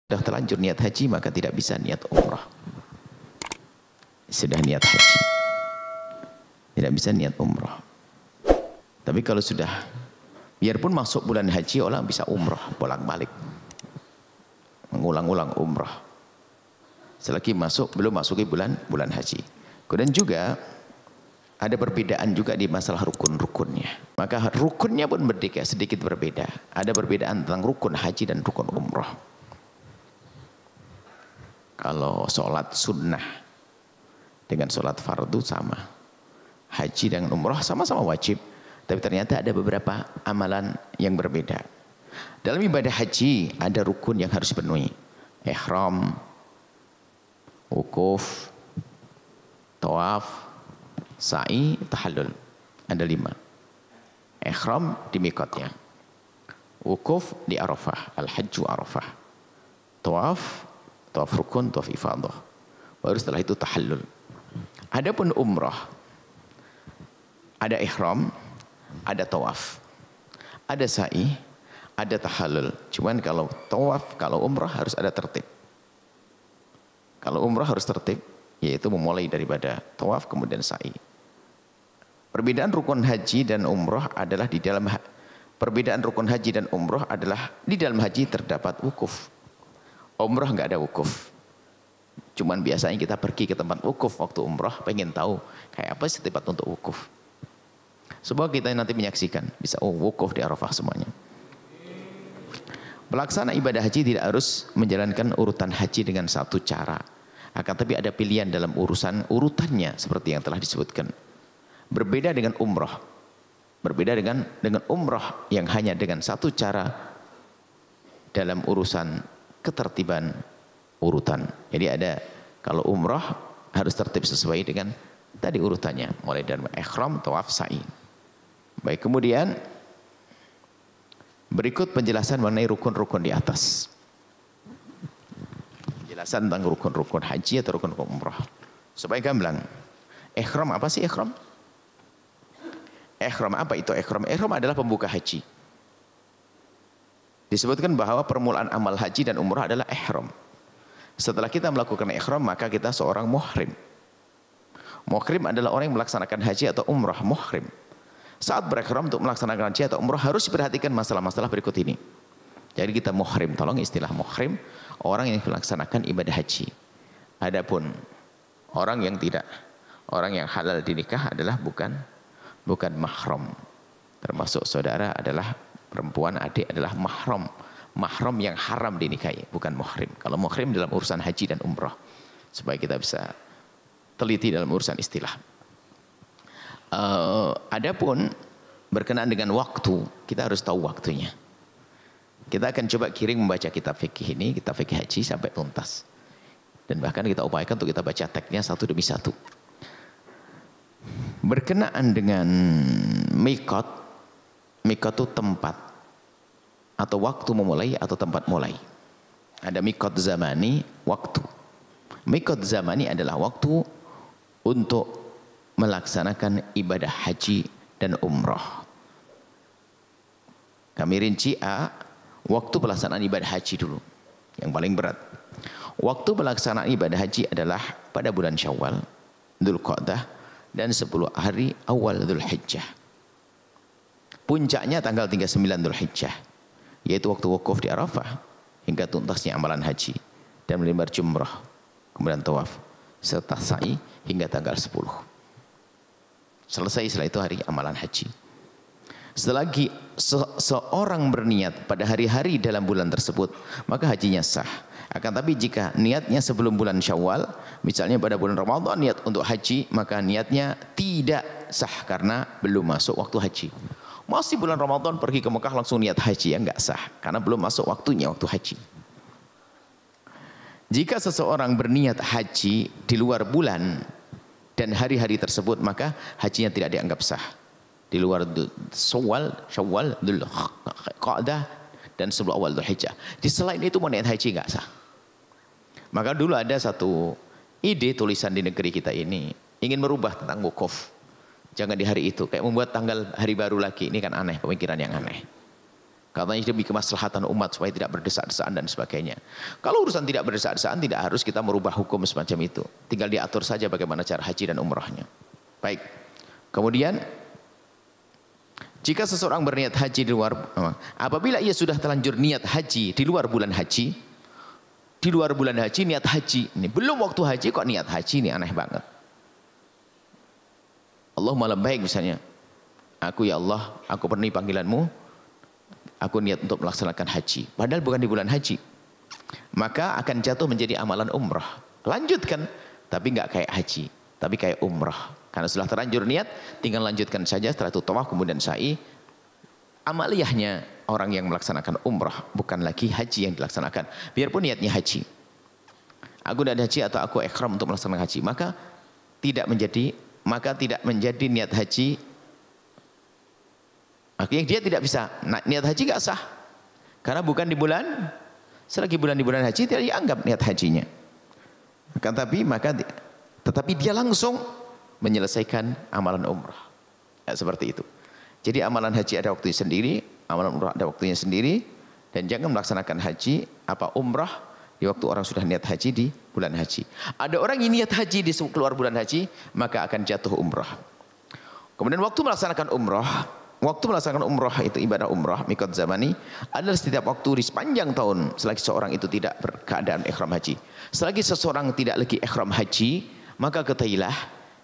Sudah terlanjur niat haji maka tidak bisa niat umrah. Sudah niat haji tidak bisa niat umrah. Tapi kalau sudah, biarpun masuk bulan haji, orang bisa umrah bolak-balik, mengulang-ulang umrah selagi belum masuki bulan haji. Kemudian juga ada perbedaan juga di masalah rukun-rukunnya. Maka rukunnya pun sedikit berbeda. Ada perbedaan tentang rukun haji dan rukun umrah. Kalau sholat sunnah dengan sholat fardu sama, haji dengan umrah sama-sama wajib, tapi ternyata ada beberapa amalan yang berbeda. Dalam ibadah haji ada rukun yang harus dipenuhi: ihram, wukuf, tawaf, sa'i, tahallul. Ada 5. Ihram di mikotnya, wukuf di Arafah, al-hajju Arafah, tawaf rukun, tawaf ifadah, baru setelah itu tahallul. Adapun umrah ada ihram, ada tawaf, ada sa'i, ada tahallul. Cuman kalau tawaf, kalau umrah harus ada tertib. Kalau umrah harus tertib, yaitu memulai daripada tawaf kemudian sa'i. Perbedaan rukun haji dan umrah adalah di dalam haji terdapat wukuf. Umrah nggak ada wukuf. Cuman biasanya kita pergi ke tempat wukuf waktu umrah, pengen tahu kayak apa sih tempat untuk wukuf. Semoga kita nanti menyaksikan, bisa wukuf di Arafah semuanya. Pelaksana ibadah haji tidak harus menjalankan urutan haji dengan satu cara. Akan tapi ada pilihan dalam urutannya seperti yang telah disebutkan. Berbeda dengan umrah. Berbeda dengan umrah yang hanya dengan satu cara dalam urusan ketertiban urutan. Jadi ada, kalau umrah harus tertib sesuai dengan tadi urutannya, mulai dari ihram, tawaf, sa'i. Baik, kemudian berikut penjelasan mengenai rukun-rukun di atas. Penjelasan tentang rukun-rukun haji atau rukun umrah. Supaya gamblang. Ihram apa sih ihram? Ihram apa itu ihram? Ihram adalah pembuka haji. Disebutkan bahwa permulaan amal haji dan umrah adalah ihram. Setelah kita melakukan ihram maka kita seorang muhrim. Muhrim adalah orang yang melaksanakan haji atau umrah, muhrim. Saat berihram untuk melaksanakan haji atau umrah harus diperhatikan masalah-masalah berikut ini. Jadi kita muhrim, tolong istilah muhrim, orang yang melaksanakan ibadah haji. Adapun orang yang tidak, orang yang halal dinikah adalah bukan mahram. Termasuk saudara adalah perempuan, adik adalah mahram. Mahram yang haram dinikahi, bukan muhrim. Kalau muhrim dalam urusan haji dan umrah. Supaya kita bisa teliti dalam urusan istilah. Adapun berkenaan dengan waktu, kita harus tahu waktunya. Kita akan coba membaca kitab fikih ini, kitab fikih haji sampai tuntas. Dan bahkan kita upayakan untuk kita baca teksnya satu demi satu. Berkenaan dengan mikot itu tempat atau waktu memulai atau tempat mulai. Ada mikot zamani, waktu. Mikot zamani adalah waktu untuk melaksanakan ibadah haji dan umrah. Kami rinci waktu pelaksanaan ibadah haji dulu, yang paling berat. Waktu pelaksanaan ibadah haji adalah pada bulan Syawal, Dzulqa'dah, dan 10 hari awal Dzulhijjah. Puncaknya tanggal 39 Dzulhijjah, yaitu waktu wukuf di Arafah hingga tuntasnya amalan haji dan melempar jumrah, kemudian tawaf serta sa'i hingga tanggal 10. Selesai setelah itu hari amalan haji. Selagi seorang berniat pada hari-hari dalam bulan tersebut, maka hajinya sah. Akan tapi jika niatnya sebelum bulan Syawal, misalnya pada bulan Ramadan niat untuk haji, maka niatnya tidak sah karena belum masuk waktu haji. Masih bulan Ramadan pergi ke Mekah langsung niat haji, ya enggak sah karena belum masuk waktunya waktu haji. Jika seseorang berniat haji di luar bulan dan hari-hari tersebut, maka hajinya tidak dianggap sah. Di luar Syawal, Dzulqa'dah dan sebelum awal Dzulhijjah. Di selain itu niat haji enggak sah. Maka dulu ada satu ide tulisan di negeri kita ini ingin merubah tentang wukuf. Jangan di hari itu. Kayak membuat tanggal hari baru lagi. Ini kan aneh, pemikiran yang aneh. Katanya demi kemaslahatan umat supaya tidak berdesak-desaan dan sebagainya. Kalau urusan tidak berdesak-desaan tidak harus kita merubah hukum semacam itu. Tinggal diatur saja bagaimana cara haji dan umrahnya. Baik. Kemudian jika seseorang berniat haji di luar, apabila ia sudah terlanjur niat haji di luar bulan haji, niat haji, ini belum waktu haji kok niat haji, ini aneh banget. Allahumma labbaik misalnya, aku ya Allah, aku penuhi panggilanmu, aku niat untuk melaksanakan haji, padahal bukan di bulan haji, maka akan jatuh menjadi amalan umrah. Lanjutkan, tapi nggak kayak haji, tapi kayak umrah. Karena setelah terlanjur niat, tinggal lanjutkan saja setelah itu tawaf kemudian sa'i. Amaliyahnya orang yang melaksanakan umrah, bukan lagi haji yang dilaksanakan. Biarpun niatnya haji. Aku niat haji atau aku ikhram untuk melaksanakan haji, maka tidak menjadi niat haji. Akhirnya dia tidak bisa, niat haji gak sah. Karena bukan di bulan, selagi bulan di bulan haji tidak dianggap niat hajinya. Tetapi dia langsung menyelesaikan amalan umrah. Ya, seperti itu. Jadi amalan haji ada waktunya sendiri, amalan umrah ada waktunya sendiri, dan jangan melaksanakan haji umrah di waktu orang sudah niat haji di bulan haji. Ada orang yang niat haji di keluar bulan haji, maka akan jatuh umrah. Kemudian waktu melaksanakan umrah itu ibadah umrah miqat zamani adalah setiap waktu di sepanjang tahun selagi seorang itu tidak berkeadaan ihram haji. Selagi seseorang tidak lagi ihram haji, maka ketahuilah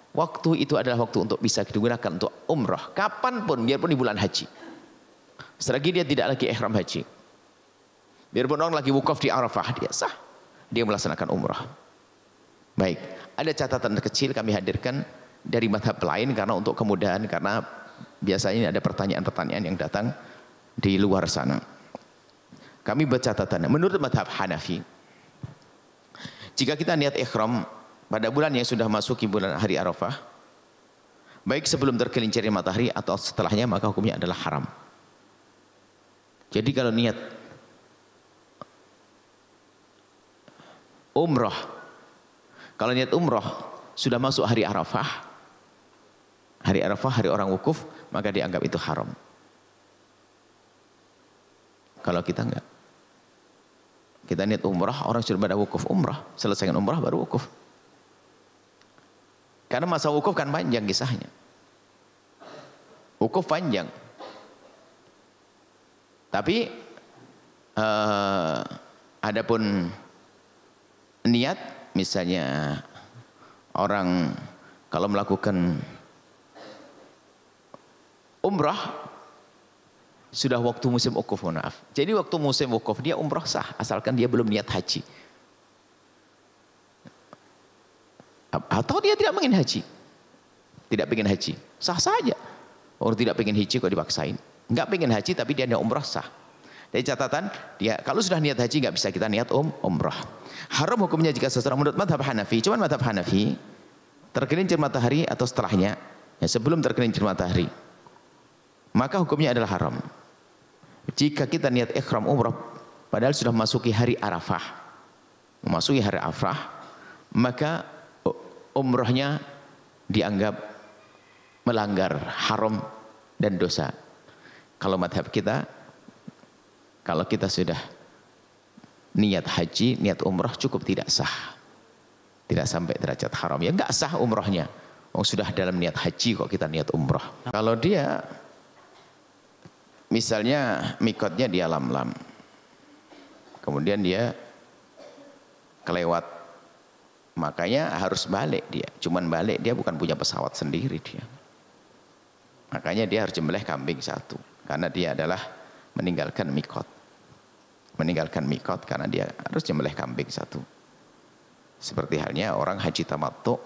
waktu itu adalah waktu untuk bisa digunakan untuk umrah kapanpun, biarpun di bulan haji. Selagi dia tidak lagi ihram haji, biarpun orang lagi wukuf di Arafah, dia sah, dia melaksanakan umrah. Baik, ada catatan kecil kami hadirkan dari mazhab lain karena untuk kemudahan, karena biasanya ada pertanyaan-pertanyaan yang datang di luar sana. Kami bercatatan, menurut mazhab Hanafi, jika kita niat ihram pada bulan yang sudah masuki bulan hari Arafah, baik sebelum tergelincirnya matahari atau setelahnya, maka hukumnya adalah haram. Jadi kalau niat umrah, sudah masuk hari Arafah, hari orang wukuf, maka dianggap itu haram. Kalau kita enggak, kita niat umrah, orang sudah pada wukuf umrah, selesaikan umrah baru wukuf. Karena masa wukuf kan panjang kisahnya. Wukuf panjang. Tapi adapun niat, misalnya orang kalau melakukan umrah sudah waktu musim wukuf, maaf. Jadi waktu musim wukuf dia umrah sah asalkan dia belum niat haji. Atau dia tidak ingin haji, sah saja. Orang tidak ingin haji kok dipaksain. Enggak ingin haji tapi dia niat umrah sah. Jadi catatan, dia kalau sudah niat haji nggak bisa kita niat umrah. Haram hukumnya jika seseorang menurut mazhab Hanafi, cuman mazhab Hanafi tergelincir matahari atau setelahnya, ya sebelum tergelincir matahari, maka hukumnya adalah haram. Jika kita niat ihram umrah padahal sudah memasuki hari Arafah, maka umrahnya dianggap melanggar haram dan dosa. Kalau madhab kita, kalau kita sudah niat haji, niat umrah cukup tidak sah, tidak sampai derajat haram, ya nggak sah umrahnya. Sudah dalam niat haji kok kita niat umrah. Kalau dia misalnya mikotnya di Yalamlam, kemudian dia kelewat, makanya harus balik dia. Cuman balik dia bukan punya pesawat sendiri dia. Makanya dia harus jembelih kambing satu. Karena dia adalah meninggalkan mikot. Karena dia harus jembelih kambing satu. Seperti halnya orang haji tamattu,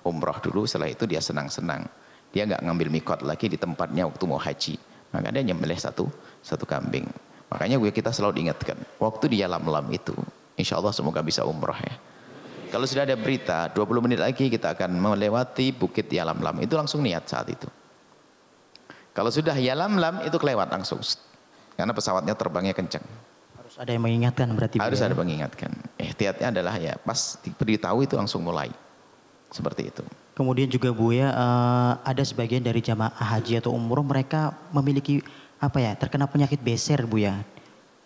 umrah dulu, setelah itu dia senang-senang. Dia nggak ngambil mikot lagi di tempatnya waktu mau haji. Maka dia nyembelih satu kambing. Makanya kita selalu diingatkan, waktu di Yalamlam itu, insya Allah semoga bisa umrah ya. Kalau sudah ada berita 20 menit lagi kita akan melewati bukit Yalamlam, itu langsung niat saat itu. Kalau sudah Yalamlam itu kelewat langsung, karena pesawatnya terbangnya kencang. Harus ada yang mengingatkan berarti. Harus ada mengingatkan. Ihtiyatnya adalah ya pas diberitahu itu langsung mulai. Seperti itu. Kemudian juga Buya, ada sebagian dari jamaah haji atau umroh mereka memiliki apa ya, terkena penyakit beser Buya.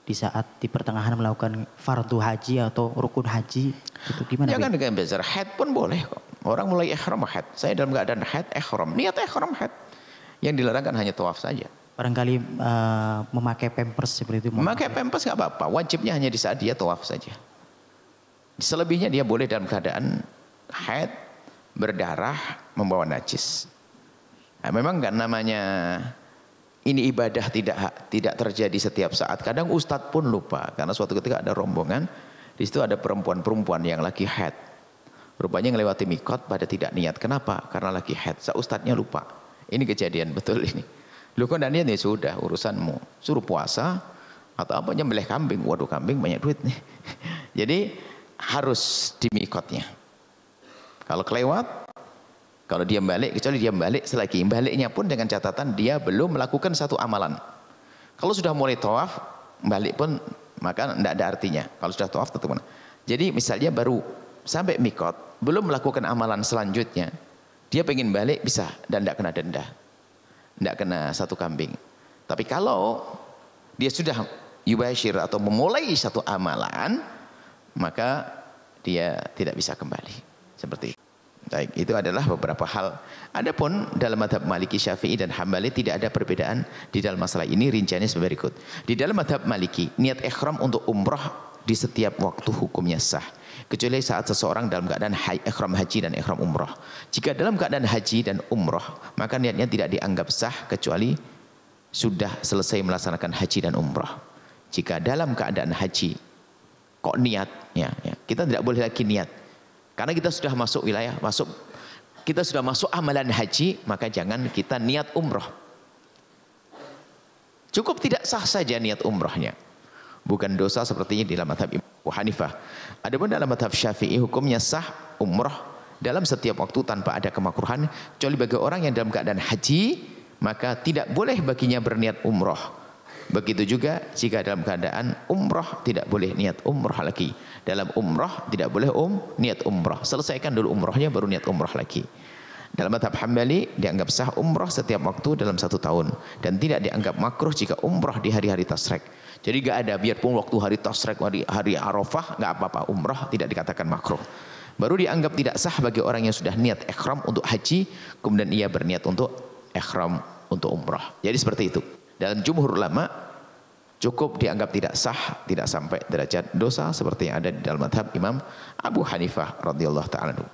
Di saat di pertengahan melakukan fardu haji atau rukun haji, itu gimana? Jangan dengan besar, haid pun boleh kok. Orang mulai ihram haid. Saya dalam keadaan haid ihram, niat ihram haid. Yang dilarang kan hanya tawaf saja. Barangkali memakai pampers seperti itu. Memakai pampers nggak apa-apa. Wajibnya hanya di saat dia tawaf saja. Selebihnya dia boleh dalam keadaan haid, berdarah, membawa najis. Nah, memang nggak namanya ini ibadah tidak terjadi setiap saat. Kadang ustadz pun lupa karena suatu ketika ada rombongan, di situ ada perempuan-perempuan yang lagi haid. Rupanya ngelewati mikot pada tidak niat. Kenapa? Karena lagi haid. Ustadznya lupa. Ini kejadian betul ini. Lu kok niat ya sudah urusanmu. Suruh puasa atau apa nyembelih kambing. Waduh kambing banyak duit nih. Jadi harus di mikotnya. Kalau kelewat, kalau dia balik, kecuali dia balik selagi baliknya pun dengan catatan dia belum melakukan satu amalan. Kalau sudah mulai tawaf, balik pun maka tidak ada artinya. Kalau sudah tawaf tetap mana. Jadi misalnya baru sampai mikot, belum melakukan amalan selanjutnya, dia pengen balik bisa dan tidak kena denda, tidak kena satu kambing. Tapi kalau dia sudah yubashir atau memulai satu amalan, maka dia tidak bisa kembali. Seperti itu. Baik, itu adalah beberapa hal. Adapun dalam mazhab Maliki, Syafi'i dan Hambali tidak ada perbedaan di dalam masalah ini. Rinciannya sebagai berikut. Di dalam mazhab Maliki, niat ihram untuk umrah di setiap waktu hukumnya sah, kecuali saat seseorang dalam keadaan ihram haji dan ihram umrah. Jika dalam keadaan haji dan umrah, maka niatnya tidak dianggap sah kecuali sudah selesai melaksanakan haji dan umrah. Jika dalam keadaan haji kok niat, ya, kita tidak boleh lagi niat. Karena kita sudah masuk wilayah, kita sudah masuk amalan haji, maka jangan kita niat umrah. Cukup tidak sah saja niat umrahnya. Bukan dosa sepertinya di dalam mazhab Imam Abu Hanifah. Adapun dalam mazhab Syafi'i hukumnya sah umrah dalam setiap waktu tanpa ada kemakruhan. Kecuali bagi orang yang dalam keadaan haji, maka tidak boleh baginya berniat umrah. Begitu juga jika dalam keadaan umrah tidak boleh niat umrah lagi. Dalam umrah tidak boleh niat umrah. Selesaikan dulu umrahnya baru niat umrah lagi. Dalam mazhab Hambali dianggap sah umrah setiap waktu dalam 1 tahun dan tidak dianggap makruh jika umrah di hari-hari tasrek. Jadi gak ada biarpun waktu hari tasrek, hari Arafah gak apa-apa, umrah tidak dikatakan makruh. Baru dianggap tidak sah bagi orang yang sudah niat ihram untuk haji kemudian ia berniat untuk ihram untuk umrah. Jadi seperti itu. Dalam jumhur ulama cukup dianggap tidak sah, tidak sampai derajat dosa seperti yang ada di dalam mazhab Imam Abu Hanifah radhiyallahu ta'ala anhu.